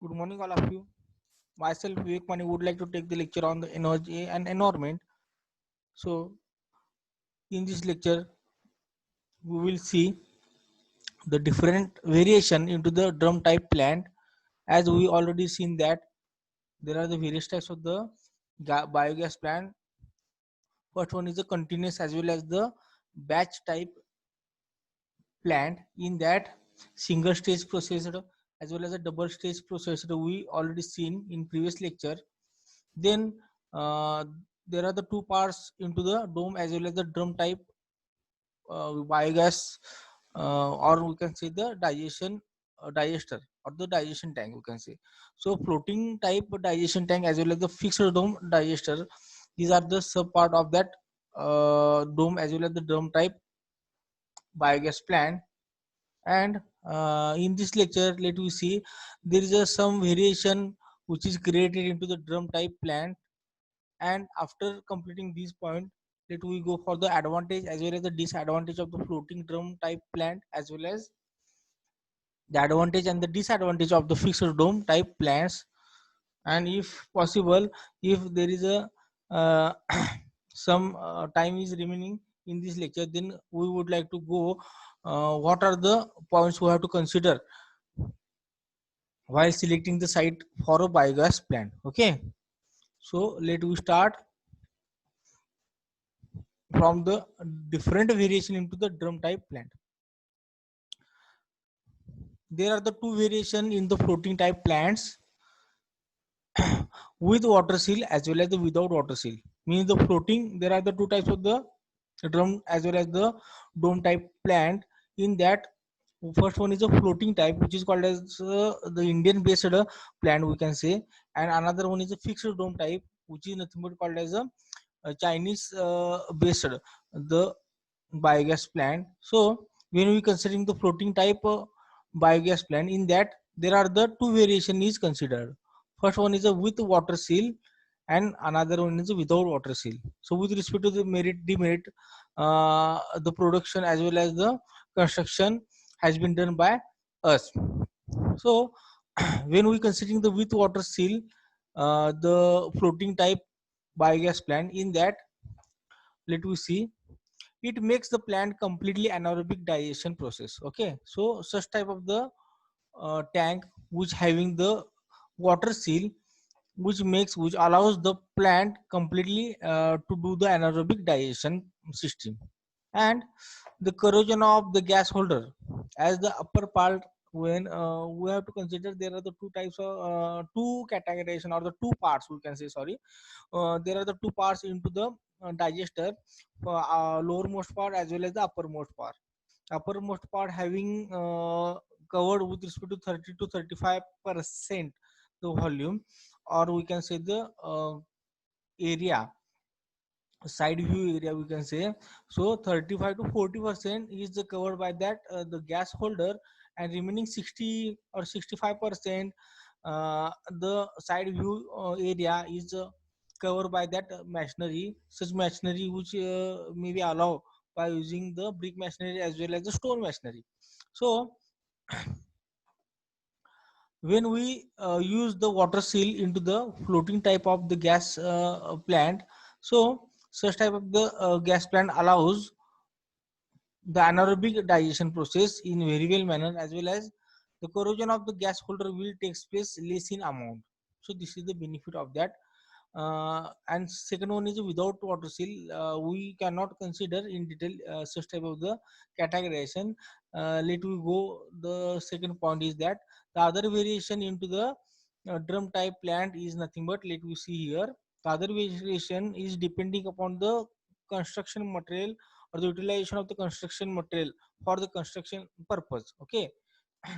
Good morning, all of you. Myself, Vivek Mani, would like to take the lecture on the energy and environment. So, in this lecture, we will see the different variation into the drum type plant. As we already seen that there are the various types of the biogas plant. First one is the continuous as well as the batch type plant. In that, single stage processor as well as a double stage processor we already seen in previous lecture. Then there are the two parts into the dome as well as the drum type biogas, or we can say the digestion digester or the digestion tank, we can say. So floating type digestion tank as well as the fixed dome digester, these are the sub part of that dome as well as the drum type biogas plant. And in this lecture, let we see there is some variation which is created into the drum type plant. And after completing this point, let we go for the advantage as well as the disadvantage of the floating drum type plant, as well as the advantage and the disadvantage of the fixed dome type plants. And if possible, if there is a some time is remaining in this lecture, then we would like to go what are the points we have to consider while selecting the site for a biogas plant. Okay, so let we start from the different variation into the drum type plant. There are the two variation in the floating type plants with water seal as well as the without water seal. Means the floating, there are the two types of the drum as well as the dome type plant. In that, first one is a floating type, which is called as the Indian based plant, we can say. And another one is a fixed dome type, which is nothing but called as a Chinese based the biogas plant. So when we considering the floating type biogas plant, in that there are the two variation is considered. First one is a with water seal and another one is a without water seal. So with respect to the merit demerit, the production as well as the construction has been done by us. So when we considering the with water seal, the floating type biogas plant, in that let we see it makes the plant completely anaerobic digestion process. Okay, so such type of the tank which having the water seal, which allows the plant completely to do the anaerobic digestion system. And the corrosion of the gas holder, as the upper part, when we have to consider there are the two types of two categorization or the two parts, we can say, sorry, there are the two parts into the digester, lowermost part as well as the uppermost part. Uppermost part having covered with respect to 30 to 35% the volume, or we can say the area, side view area, we can say. So 35 to 40% is covered by that the gas holder, and remaining 60 or 65% the side view area is covered by that machinery, such machinery which may be allowed by using the brick machinery as well as the stone machinery. So when we use the water seal into the floating type of the gas plant, so such type of the gas plant allows the anaerobic digestion process in very well manner, as well as the corrosion of the gas holder will takes place less in amount. So this is the benefit of that. And second one is without water seal, we cannot consider in detail such type of the categorization. Let we go, the second point is that the other variation into the drum type plant is nothing but, let we see here, the other variation is depending upon the construction material or the utilization of the construction material for the construction purpose. Okay,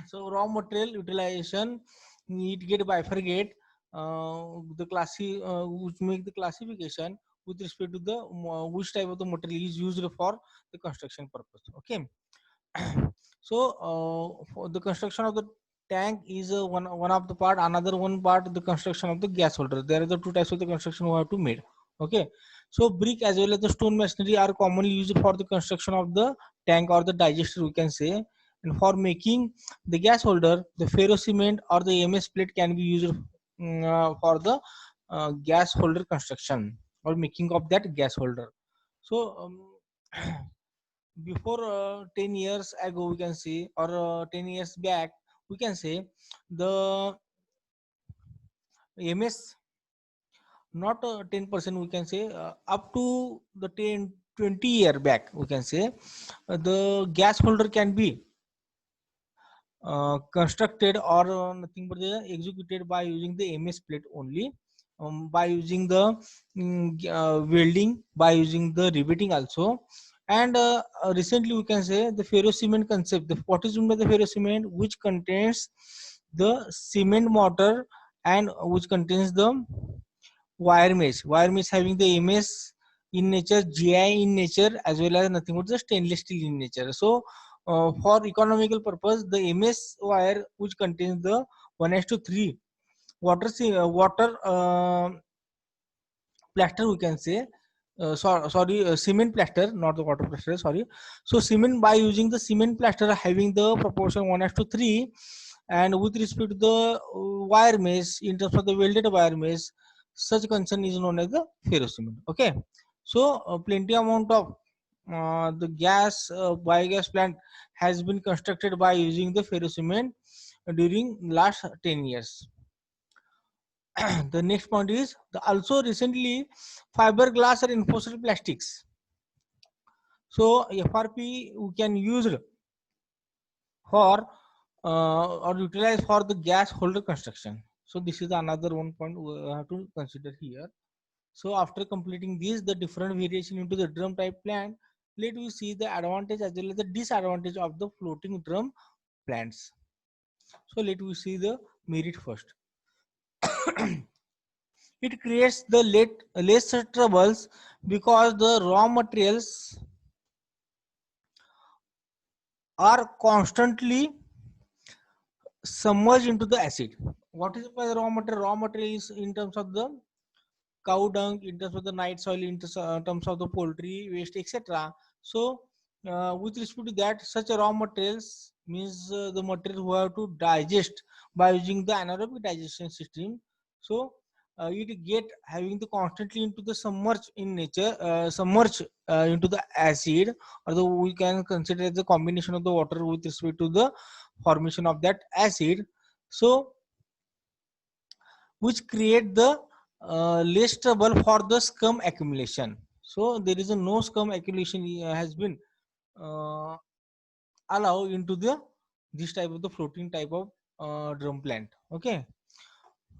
so raw material utilization, it get bifurcate the which make the classification with respect to the which type of the material is used for the construction purpose. Okay, so for the construction of the tank is one of the part, another one part the construction of the gas holder. There are the two types of the construction we have to made. Okay, so brick as well as the stone masonry are commonly used for the construction of the tank or the digester, we can say. And for making the gas holder, the ferro cement or the MS plate can be used for the gas holder construction or making of that gas holder. So before 10 years ago we can see, or 10 years back we can say, the MS, not 10%, we can say up to the 10-20 year back we can say, the gas holder can be constructed or nothing but executed by using the MS plate only, by using the welding, by using the riveting also. And recently we can say the ferro cement concept. What is meant by the ferro cement? Which contains the cement mortar and which contains the wire mesh. Wire mesh having the MS in nature, GI in nature, as well as nothing but the stainless steel in nature. So for economical purpose, the MS wire which contains the 1:3 water plaster we can say, sorry, cement plaster, not the water plaster, sorry. So cement, by using the cement plaster having the proportion 1:3, and with respect to the wire mesh in terms of the welded wire mesh, such concern is known as the ferro cement. Okay, so plenty amount of the biogas plant has been constructed by using the ferro cement during last 10 years. The next point is the also recently fiberglass or reinforced plastics. So FRP we can use for or utilize for the gas holder construction. So this is another one point we have to consider here. So after completing this, the different variation into the drum type plant, let we see the advantage as well as the disadvantage of the floating drum plants. So let we see the merit first. It creates the less troubles because the raw materials are constantly submerged into the acid. What is the raw material? Raw material is in terms of the cow dung, in terms of the night soil, in terms of the poultry waste, etc. So with respect to that, such a raw materials means the material who have to digest by using the anaerobic digestion system. So it get having the constantly into the submerge in nature, submerge into the acid, or the we can consider as the combination of the water with respect to the formation of that acid. So which create the less trouble for the scum accumulation. So there is a no scum accumulation has been uh, allowed into the this type of the floating type of drum plant. Okay.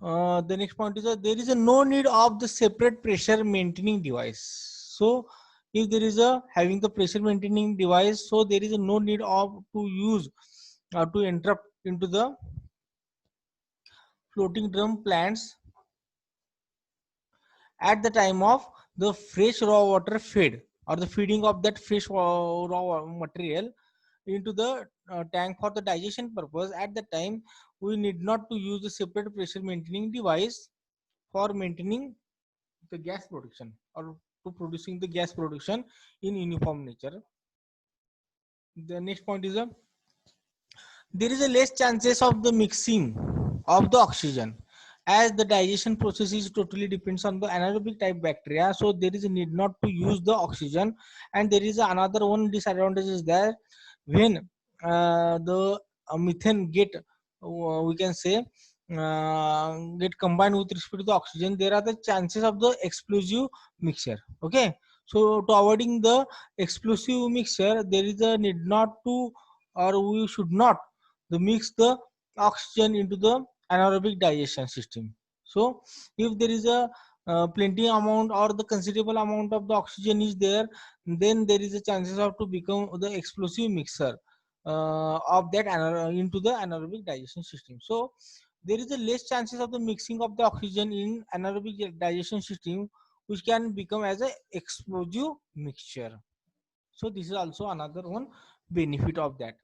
The next point is that there is a no need of the separate pressure maintaining device. So if there is a having the pressure maintaining device, so there is a no need of to use to interrupt into the floating drum plants at the time of the fresh raw water feed, or the feeding of that fresh raw material into the tank for the digestion purpose. At the time we need not to use the separate pressure maintaining device for maintaining the gas production or to producing the gas production in uniform nature. The next point is there is a less chances of the mixing of the oxygen, as the digestion process is totally depends on the anaerobic type bacteria, so there is a need not to use the oxygen. And there is another one disadvantage is that when the methane get we can say get combined with respect to the oxygen, there are the chances of the explosive mixture. Okay, so to avoiding the explosive mixture, there is a need not to, or we should not the mix the oxygen into the anaerobic digestion system. So if there is a plenty amount or the considerable amount of the oxygen is there, then there is a chances of to become the explosive mixer of that into the anaerobic digestion system. So there is a less chances of the mixing of the oxygen in anaerobic digestion system, which can become as a explosive mixture. So this is also another one benefit of that.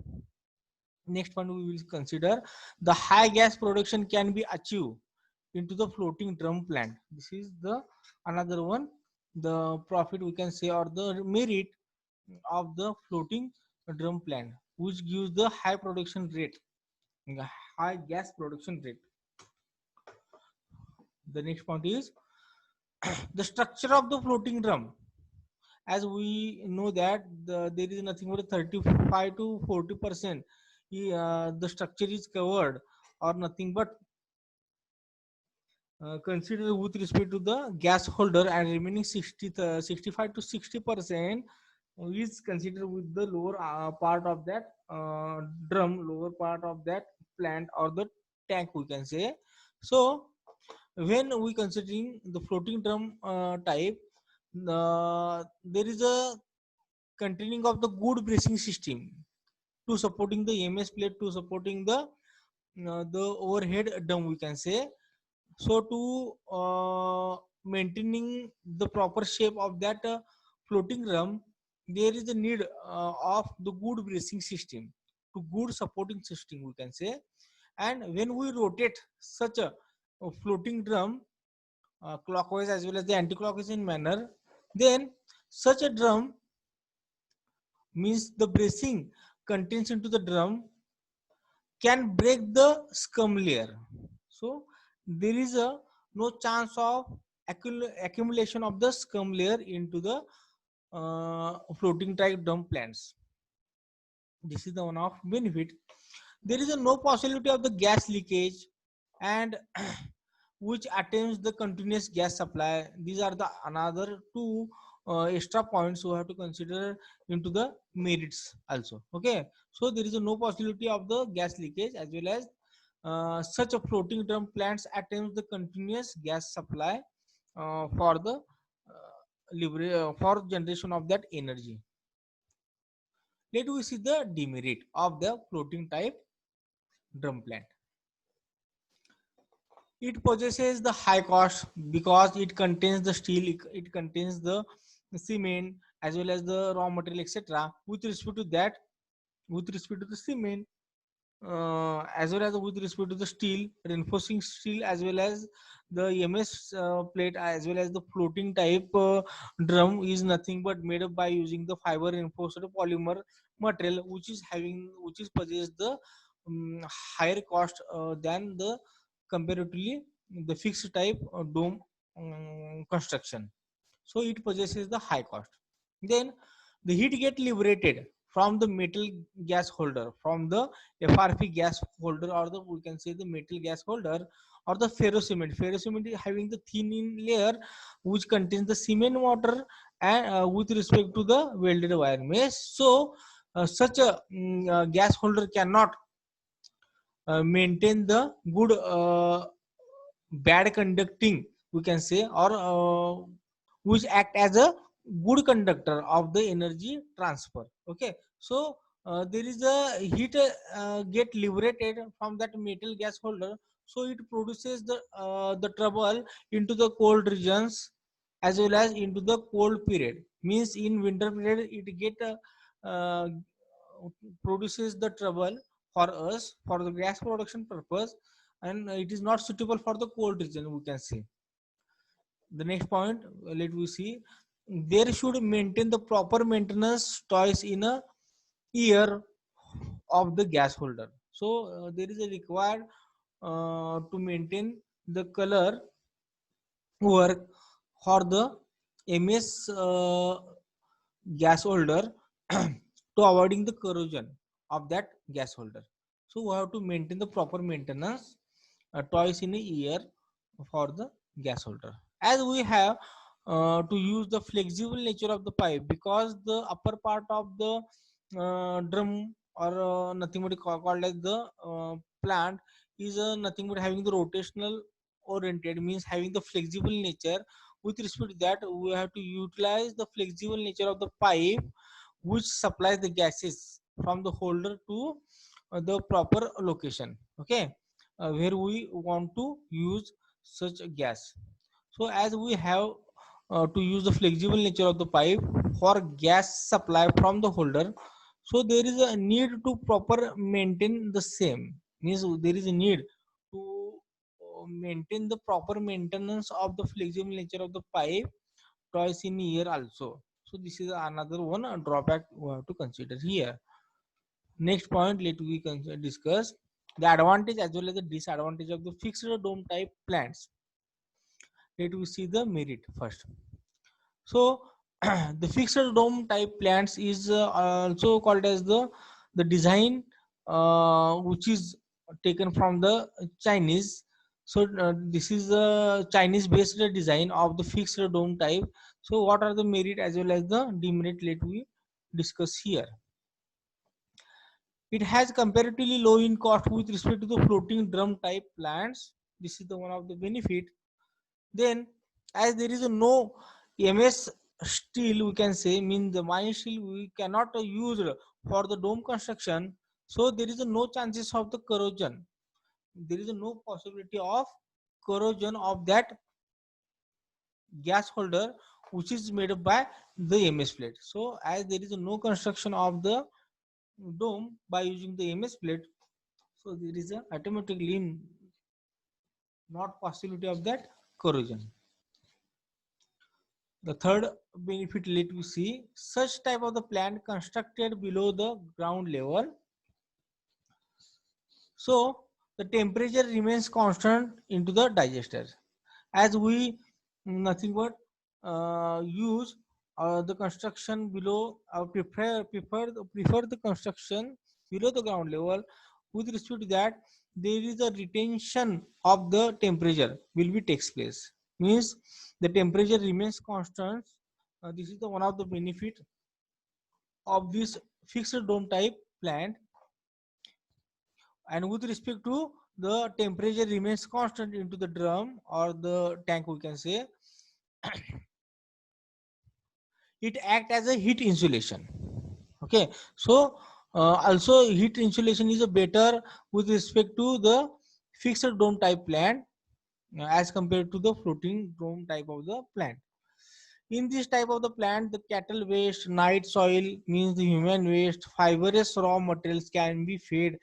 Next one we will consider the high gas production can be achieved into the floating drum plant. This is the another one, the profit we can say, or the merit of the floating drum plant. which gives the high production rate, high gas production rate. The next point is the structure of the floating drum. As we know that there is nothing but 35 to 40% the structure is covered, or nothing but consider with respect to the gas holder, and remaining 65 to 60% is considered with the lower part of that drum, lower part of that plant or the tank, we can say. So when we considering the floating drum type, there is a containing of the good bracing system to supporting the EMS plate, to supporting the overhead drum, we can say. So to maintaining the proper shape of that floating drum, there is a need of the good bracing system, to good supporting system, we can say. And when we rotate such a floating drum clockwise as well as the anti-clockwise in manner, then such a drum, means the bracing contains into the drum, can break the scum layer. So there is a no chance of accumulation of the scum layer into the floating type drum plants. This is the one of benefit. There is a no possibility of the gas leakage, and which attempts the continuous gas supply. These are the another two extra points we have to consider into the merits also. Okay, so there is a no possibility of the gas leakage, as well as such a floating drum plants attempts the continuous gas supply for the for generation of that energy. Let we see the demerit of the floating type drum plant. It possesses the high cost because it contains the steel, it contains the cement as well as the raw material, etc. With respect to that, with respect to the cement, as well as with respect to the steel, reinforcing steel, as well as the EMS plate, as well as the floating type drum is nothing but made up by using the fiber reinforced polymer material, which is possessed the higher cost than the comparatively the fixed type dome construction. So it possesses the high cost. Then the heat get liberated from the metal gas holder, from the FRP gas holder, or the we can say the metal gas holder, or the ferrocement. Ferrocement is having the thin layer which contains the cement water, and with respect to the welded wire mesh. So such a gas holder cannot maintain the good bad conducting, we can say, or which act as a good conductor of the energy transfer. Okay, so there is a heat get liberated from that metal gas holder, so it produces the trouble into the cold regions as well as into the cold period. Means in winter period it get uh, produces the trouble for us for the gas production purpose, and it is not suitable for the cold region, we can say. The next point, let we see, there should maintain the proper maintenance twice in a year of the gas holder. So there is a required to maintain the color work for the MS gas holder to avoiding the corrosion of that gas holder. So we have to maintain the proper maintenance twice in a year for the gas holder. As we have to use the flexible nature of the pipe, because the upper part of the drum, or nothing but called as the plant, is nothing but having the rotational oriented, means having the flexible nature. With respect to that, we have to utilize the flexible nature of the pipe which supplies the gases from the holder to the proper location. Okay, where we want to use such a gas. So as we have to use the flexible nature of the pipe for gas supply from the holder, so there is a need to proper maintain the same. Means there is a need to maintain the proper maintenance of the flexible nature of the pipe twice in a year also. So this is another one drawback we have to consider here. Next point, let we discuss the advantage as well as the disadvantage of the fixed dome type plants. Let we see the merit first. So the fixed dome type plants is also called as the design which is taken from the Chinese. So this is a Chinese based design of the fixed dome type. So what are the merit as well as the demerit? Let we discuss here. It has comparatively low in cost with respect to the floating drum type plants. This is the one of the benefit. Then, as there is a no MS steel, we can say, mean the mine steel we cannot use for the dome construction. So there is no chances of the corrosion. There is no possibility of corrosion of that gas holder which is made up by the MS plate. So as there is no construction of the dome by using the MS plate, so there is a automatically not possibility of that corrosion. The third benefit, let we see, such type of the plant constructed below the ground level. So the temperature remains constant into the digester. As we nothing but use the construction below, prefer the construction below the ground level. With respect to that, there is a retention of the temperature will be takes place. Means the temperature remains constant. This is the one of the benefit of this fixed dome type plant. And with respect to the temperature remains constant into the drum or the tank, we can say it act as a heat insulation. Okay, so also heat insulation is a better with respect to the fixed dome type plant as compared to the floating dome type of the plant. In this type of the plant, the cattle waste, night soil means the human waste, fibrous raw materials can be fed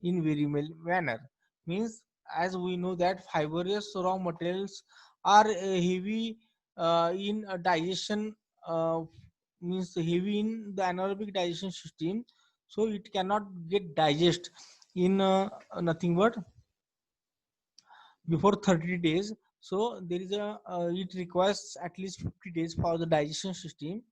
in very manner. Means as we know that fibrous raw materials are heavy in digestion, means heavy in the anaerobic digestion system, so it cannot get digest in nothing but before 30 days. So there is a it requires at least 50 days for the digestion system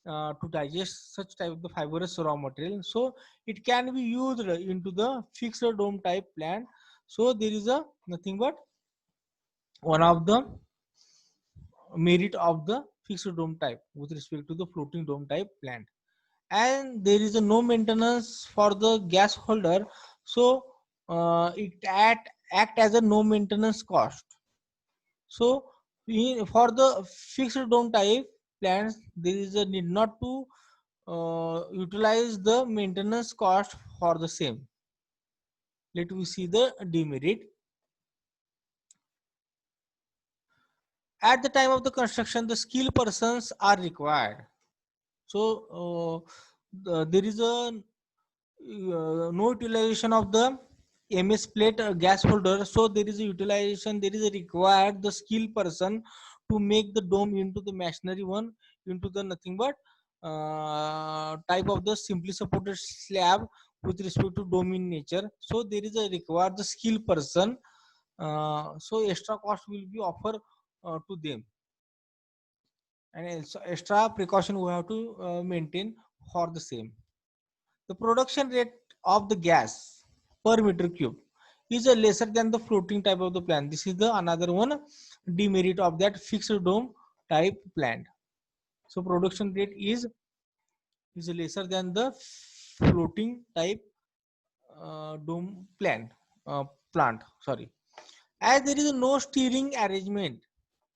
to digest such type of the fibrous raw material. So it can be used into the fixed dome type plant. So there is a nothing but one of the merit of the fixed dome type with respect to the floating dome type plant. And there is a no maintenance for the gas holder. So it act as a no maintenance cost. So for the fixed dome type plants, there is a need not to utilize the maintenance cost for the same. Let we see the demerit. At the time of the construction, the skilled persons are required. So there is a no utilization of the MS plate gas holder. So there is a utilization. There is a required the skilled person to make the dome into the masonry one into the nothing but type of the simply supported slab with respect to dome in nature. So there is a required the skilled person. So extra cost will be offered to them, and also extra precaution we have to maintain for the same. The production rate of the gas per meter cube is a lesser than the floating type of the plant. This is the another one demerit of that fixed dome type plant. So production rate is lesser than the floating type dome plant. Sorry, as there is no steering arrangement.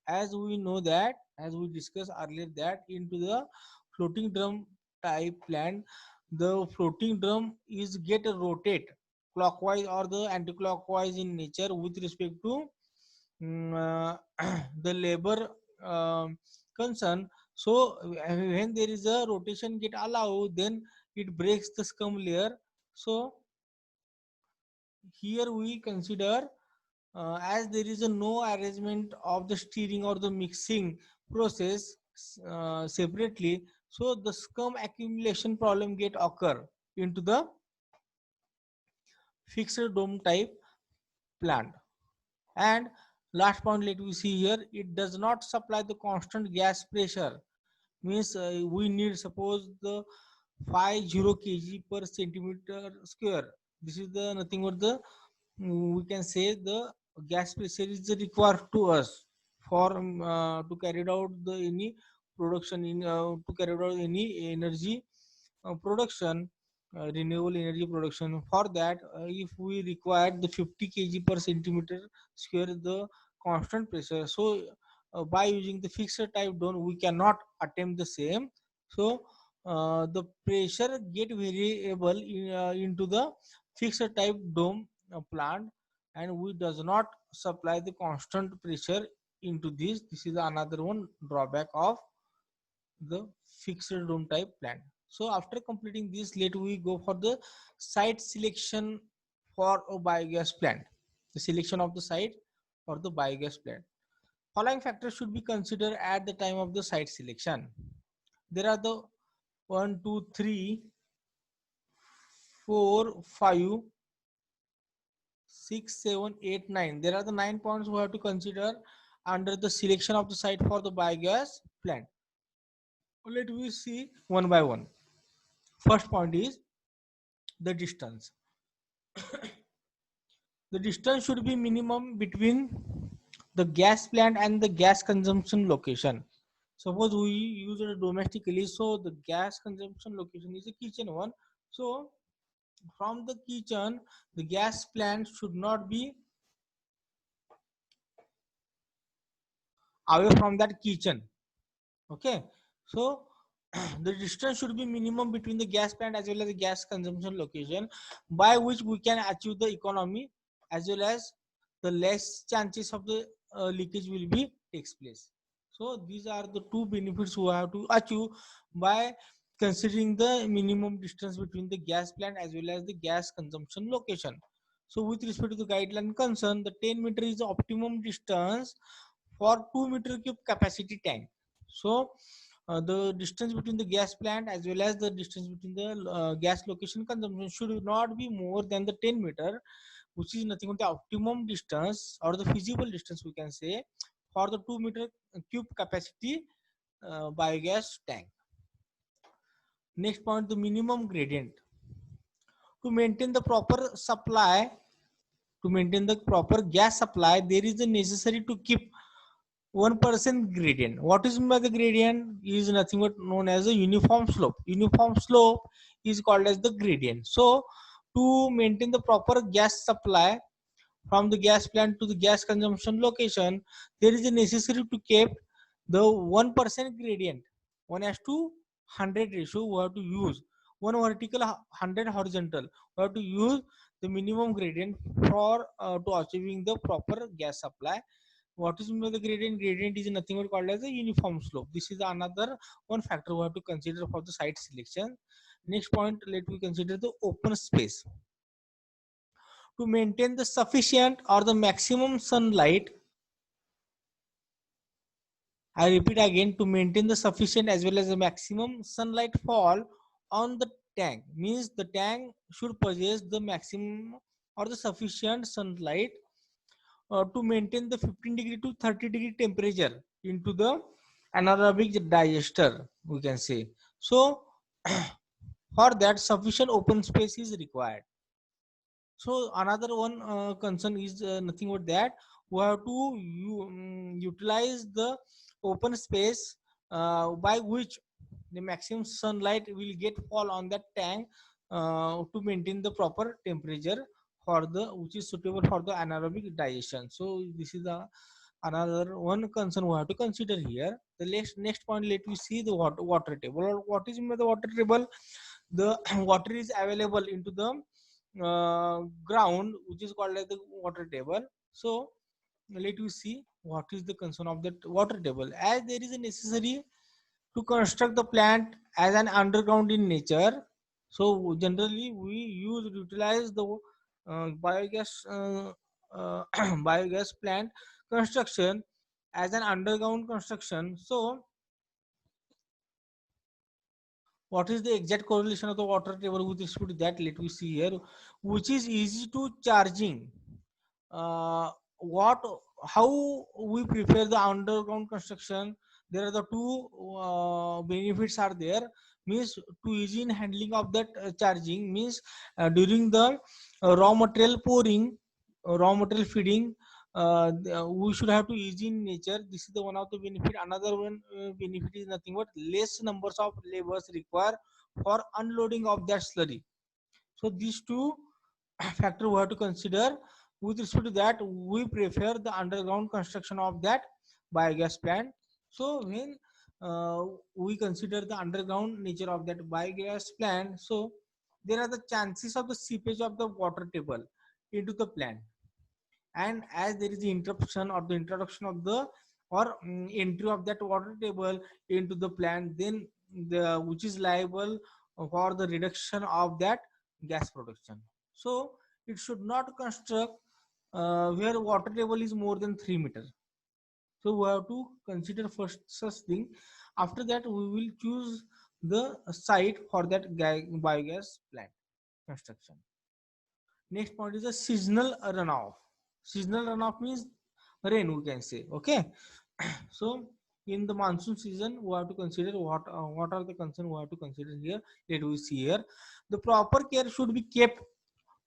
As we know that, as we discussed earlier, that into the floating drum type plant, the floating drum is get a rotate clockwise or the anti-clockwise in nature with respect to the labor concern. So when there is a rotation get allowed, then it breaks the scum layer. So here we consider as there is a no arrangement of the steering or the mixing process separately, so the scum accumulation problem get occur into the fixed dome type plant. And last point, let we see here, it does not supply the constant gas pressure. Means we need, suppose the 50 kg per centimeter square. This is the nothing but the we can say the gas pressure is required to us for to carry out the any production in to carry out any energy production, renewable energy production. For that, if we require the 50 kg per centimeter square the constant pressure, so by using the fixed type dome we cannot attempt the same. So the pressure get variable into the fixed type dome plant, and we does not supply the constant pressure into this is another one drawback of the fixed dome type plant. So after completing this, let we go for the site selection for a biogas plant. The selection of the site for the biogas plant. Following factors should be considered at the time of the site selection. There are the 1, 2, 3, 4, 5, 6, 7, 8, 9. There are the 9 points we have to consider under the selection of the site for the biogas plant. Let we see one by one. First point is the distance. The distance should be minimum between the gas plant and the gas consumption location. Suppose we use it domestically, so the gas consumption location is a kitchen one. So from the kitchen, the gas plant should not be away from that kitchen. Okay, so the distance should be minimum between the gas plant as well as the gas consumption location, by which we can achieve the economy as well as the less chances of the leakage will be takes place. So these are the two benefits we have to achieve by considering the minimum distance between the gas plant as well as the gas consumption location. So with respect to the guideline concern, the 10 meter is the optimum distance for 2 meter cube capacity tank. So the distance between the gas plant as well as the distance between the gas location consumption should not be more than the 10 meter, which is nothing but the optimum distance or the feasible distance we can say for the 2 meter cube capacity biogas tank. Next point, the minimum gradient. To maintain the proper supply, to maintain the proper gas supply, there is a necessary to keep 1% gradient. What is meant by the gradient is nothing but known as a uniform slope. Uniform slope is called as the gradient. So to maintain the proper gas supply from the gas plant to the gas consumption location, there is a necessary to keep the 1% gradient. 1 has to 100 ratio we have to use. 1 vertical, 100 horizontal. We have to use the minimum gradient for to achieving the proper gas supply. What is meant by the gradient? Gradient is nothing but called as a uniform slope. This is another one factor we have to consider for the site selection. Next point, let me consider the open space. To maintain the sufficient or the maximum sunlight, I repeat again, to maintain the sufficient as well as the maximum sunlight fall on the tank, means the tank should possess the maximum or the sufficient sunlight to maintain the 15 degree to 30 degree temperature into the anaerobic digester we can say. So for that sufficient open space is required. So another one concern is nothing but that we have to utilize the open space by which the maximum sunlight will get fall on that tank to maintain the proper temperature for the which is suitable for the anaerobic digestion. So this is the another one concern we have to consider here. The next point, let me see the water table. Or what is meant by the water table? The water is available into the ground, which is called as the water table. So let you see what is the concern of that water table. As there is a necessary to construct the plant as an underground in nature, so generally we utilize the biogas biogas plant construction as an underground construction. So What is the exact correlation of the water table with respect to that? Let me see here. Which is easy to charging. What, how we prefer the underground construction? There are the two benefits are there. Means to easy in handling of that charging, means during the raw material pouring, raw material feeding, we should have to easy in nature. This is the one of the benefit. Another one benefit is nothing but less numbers of labors required for unloading of that slurry. So these two factor we have to consider. With respect to that, we prefer the underground construction of that biogas plant. So when we consider the underground nature of that biogas plant, so there are the chances of the seepage of the water table into the plant, and as there is the interruption or the introduction of the or entry of that water table into the plant, then the which is liable for the reduction of that gas production. So it should not construct where water table is more than 3 meters. So we have to consider first such thing. After that we will choose the site for that biogas plant construction. Next point is a seasonal runoff. Seasonal runoff means rain, we can say. Okay. So in the monsoon season, we have to consider what are the concerns we have to consider here. Let we see here. The proper care should be kept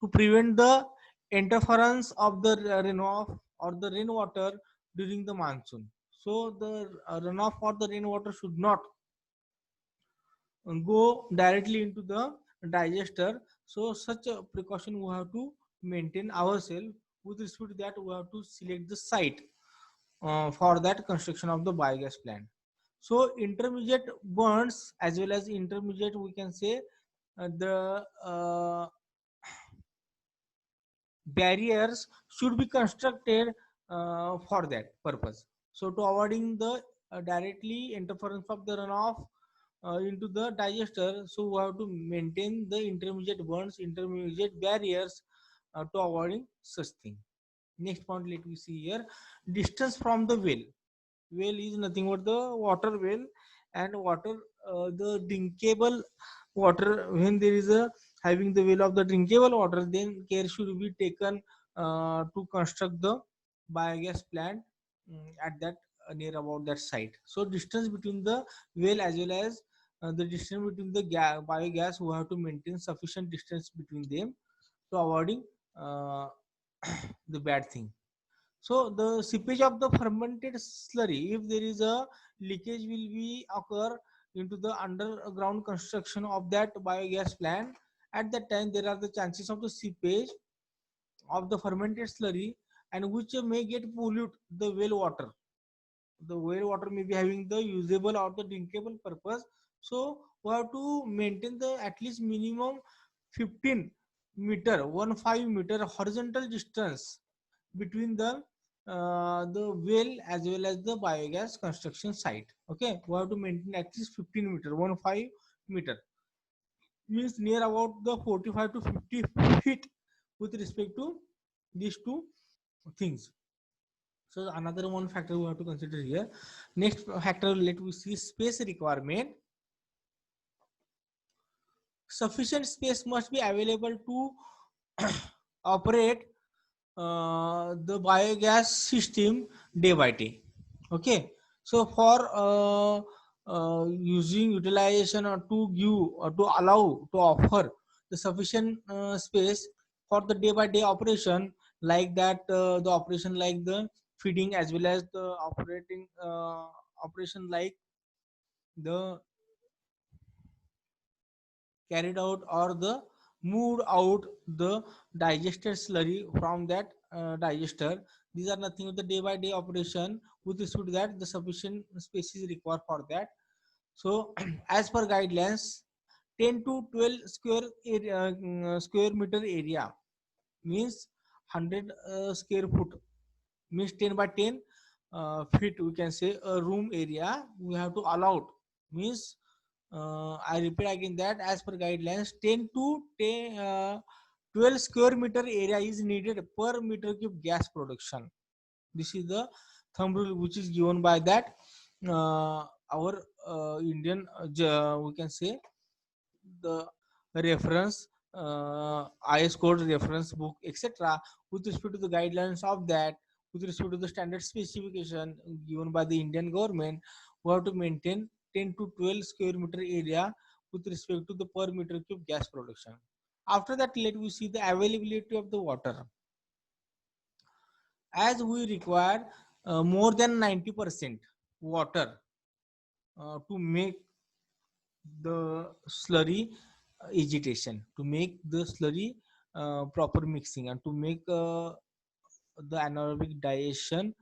to prevent the interference of the runoff or the rainwater during the monsoon. So the runoff or the rainwater should not go directly into the digester. So such a precaution we have to maintain ourselves. With respect to that, we have to select the site for that construction of the biogas plant. So intermediate burns as well as intermediate, we can say the barriers should be constructed for that purpose. So to avoiding the directly interference of the runoff into the digester, so we have to maintain the intermediate burns, intermediate barriers to avoiding such thing. Next point, let me see here. Distance from the well. Well is nothing but the water well, and water, the drinkable water. When there is a having the well of the drinkable water, then care should be taken to construct the biogas plant at that near about that site. So distance between the well as well as the distance between the biogas, we have to maintain sufficient distance between them to avoiding uh, the bad thing. So the seepage of the fermented slurry, if there is a leakage will be occur into the underground construction of that biogas plant. At that time, there are the chances of the seepage of the fermented slurry, and which may get pollute the well water. The well water may be having the usable or the drinkable purpose. So we have to maintain the at least minimum 15 meter, 15 meter horizontal distance between the well as well as the biogas construction site. Okay, we have to maintain at least 15 meter, 15 meter, means near about the 45 to 50 feet with respect to these two things. So another one factor we have to consider here. Next factor, let we see space requirement. Sufficient space must be available to operate the biogas system day by day. Okay, so for using utilization or to give or to allow to offer the sufficient space for the day by day operation, like that the operation like the feeding as well as the operating operation like the carried out or the moved out the digested slurry from that digester. These are nothing of the day by day operation. With respect to that, the sufficient space is required for that. So as per guidelines, 10 to 12 square area, square meter area means 100 square foot, means 10 by 10 feet, we can say a room area we have to allow. Means I repeat again that as per guidelines, 10 to 12 square meter area is needed per meter cube gas production. This is the thumb rule which is given by that our Indian we can say the reference IS code reference book, etc. With respect to the guidelines of that, with respect to the standard specification given by the Indian government, we have to maintain 10 to 12 square meter area with respect to the per meter cube gas production. After that, let we see the availability of the water. As we require more than 90% water to make the slurry agitation, to make the slurry proper mixing, and to make the anaerobic digestion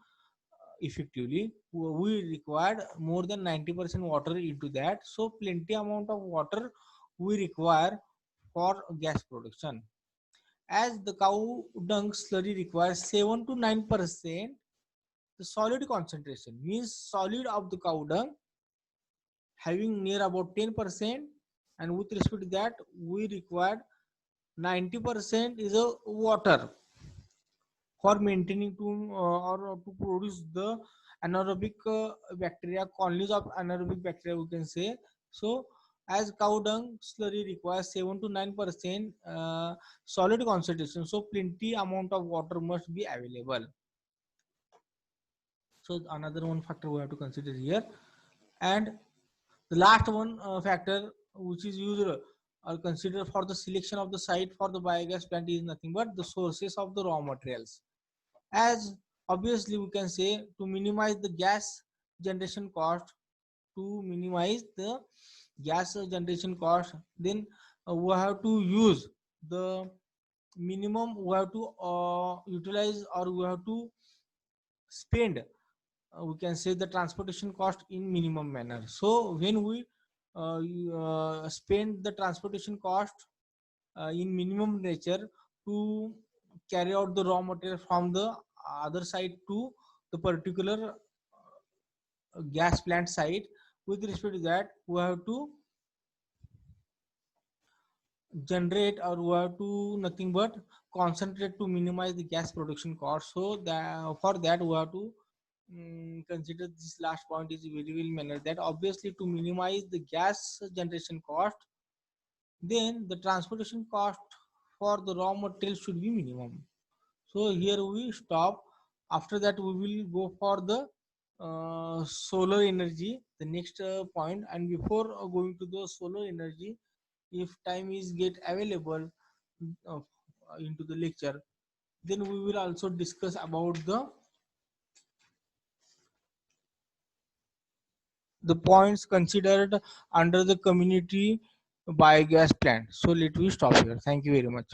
effectively, we required more than 90% water into that. So plenty amount of water we require for gas production. As the cow dung slurry requires 7 to 9%, the solid concentration means solid of the cow dung having near about 10%, and with respect to that we required 90% is a water for maintaining to or to produce the anaerobic bacteria, colonies of anaerobic bacteria we can say. So as cow dung slurry requires 7 to 9% solid concentration, so plenty amount of water must be available. So another one factor we have to consider here. And the last one factor which is used or considered for the selection of the site for the biogas plant is nothing but the sources of the raw materials. As obviously we can say, to minimize the gas generation cost, to minimize the gas generation cost, then we have to use the minimum, we have to utilize, or we have to spend we can say the transportation cost in minimum manner. So when we spend the transportation cost in minimum nature to carry out the raw material from the other side to the particular gas plant site, with respect to that we have to generate, or we have to nothing but concentrate to minimize the gas production cost. So that for that we have to consider this last point is very well manner, that obviously to minimize the gas generation cost, then the transportation cost for the raw material should be minimum. So here we stop. After that we will go for the solar energy, the next point. And before going to the solar energy, if time is get available uh, into the lecture, then we will also discuss about the points considered under the community biogas plant. So let me stop here. Thank you very much.